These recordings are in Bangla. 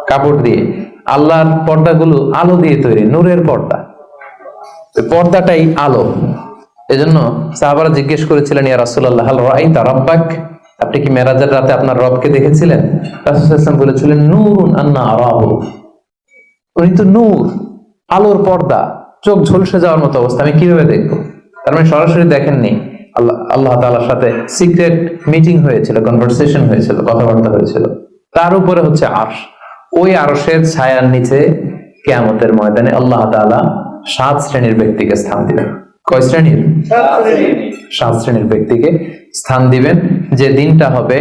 কাপড় দিয়ে। আল্লাহর পর্দাগুলো আলো দিয়ে তৈরি, নূরের পর্দা, পর্দাটাই আলো। এজন্য সাহাবারা জিজ্ঞেস করেছিলেন, ইয়া রাসূলুল্লাহ হাল রাআইতা রাব্বাক, আপনি কি মেরাজের রাতে আপনার রবকে দেখেছিলেন? রাসূল সাল্লাল্লাহু আলাইহি ওয়াসাল্লাম বলেছিলেন, নূরুন আন্না আরাহু, উনি তো নূর, আলোর পর্দা, চোখ ঝলসে যাওয়ার মতো অবস্থা, আমি কিভাবে দেখবো? তার মানে সরাসরি দেখেননি। আল্লাহ তাআলার সাথে সিক্রেট মিটিং হয়েছিল, কনভারসেশন হয়েছিল, কথাবার্তা হয়েছিল। তার উপরে হচ্ছে আরশ, ওই আরশের ছায়ার নিচে কিয়ামতের ময়দানে আল্লাহ তাআলা 7 শ্রেণীর ব্যক্তিকে স্থান দিবেন। কয় শ্রেণীর? 7 শ্রেণীর ব্যক্তিকে স্থান দিবেন, যে দিনটা হবে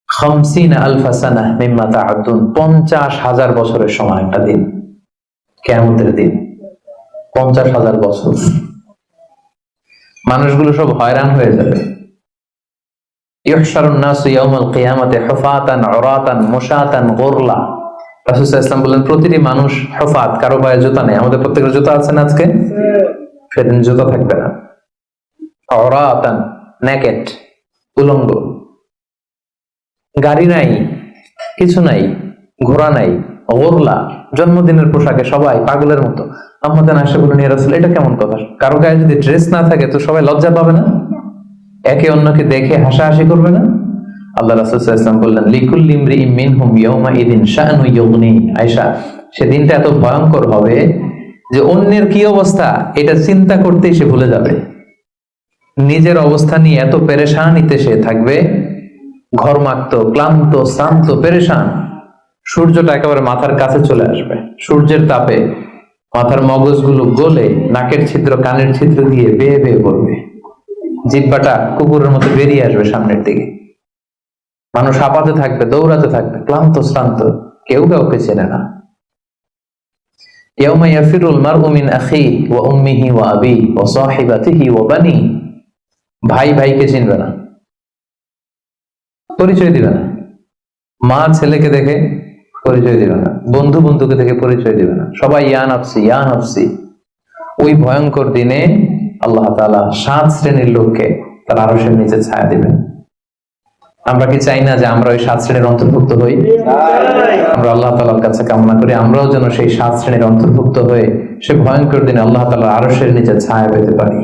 50,000 সানাহ মিম্মা তা'উদ্দুন, 50,000 বছরের সমান একটা দিন, কিয়ামতের দিন। 50,000 বছর মানুষগুলো সব হয়রান হয়ে যাবে। ইহশারুন নাসু ইয়াউমাল কিয়ামাতি হুফাতান উরাতান মুশাতান গুরলা। রাসূল সাল্লাল্লাহু আলাইহি ওয়াসাল্লাম বলেন, প্রতিটি মানুষ হুফাত, কারো পায়ে জুতা নেই। আমাদের প্রত্যেকের জুতা আছে না আজকে? সেদিন জুতা থাকবে না। উরাতান, নেকেড, উলঙ্গ, গাড়ি নাই, কিছু নাই, ঘোড়া নাই, গুরলা, জন্মদিনের পোশাকে সবাই পাগলের মতো। আমাদের আয়েশা বলেন, ইয়া রাসূল, এটা কেমন কথা? কারো গায়ে যদি ড্রেস না থাকে তো সবাই লজ্জা পাবে না? একে অন্যকে দেখে হাসাহাসি করবে না? আল্লাহ রাসূল সাল্লাল্লাহু আলাইহি ওয়াসাল্লাম বললেন, লিকুল্লি ইমরিইম মিনহুম ইয়াওমা ইদিন শাআনু ইউগনি। আয়েশা, সেদিনটা এত ভয়ঙ্কর হবে যে অন্যের কি অবস্থা এটা চিন্তা করতেই সে ভুলে যাবে। নিজের অবস্থা নিয়ে এত পেরেশানিতে সে থাকবে, ঘর্মাক্ত, ক্লান্ত, শ্রান্ত, পেরেশান। সূর্যটা একেবারে মাথার কাছে চলে আসবে, সূর্যের তাপে মাথার মগজগুলো গলে নাকের ছিদ্র, কানের ছিদ্র দিয়ে বেয়ে বেয়ে পড়বে, জিহ্বাটা কুকুরের মতো বেরিয়ে আসবে সামনের দিকে। মানুষ হাঁপাতে থাকবে, দৌড়াতে থাকবে, ক্লান্ত শ্রান্ত, কেউ কাউকে চেনে না। ইয়াউমা ইয়াফিরুল মারউ মিন আখিহি ওয়া উম্মিহি ওয়া আবিহি ওয়া সাহিবাতিহি ওয়া বানিহি। ভাই ভাইকে চিনবে না, পরিচয় দিবে না। মা ছেলেকে দেখে পরিচয় দিবে না, বন্ধু বন্ধুকে দেখে পরিচয় দিবে না, সবাই ইয়া নাফসি ইয়া নাফসি। ওই ভয়ঙ্কর দিনে আল্লাহ তাআলা 7 শ্রেণীর লোককে তার আরশের নিচে ছায়া দিবেন। আমরা কি চাই না যে আমরা ওই 7 শ্রেণীর অন্তর্ভুক্ত হই? আমরা আল্লাহ তাআলার কাছে কামনা করি আমরাও যেন সেই 7 শ্রেণীর অন্তর্ভুক্ত হয়ে সে ভয়ঙ্কর দিনে আল্লাহ তাআলার আরশের নিচে ছায়া পেতে পারি।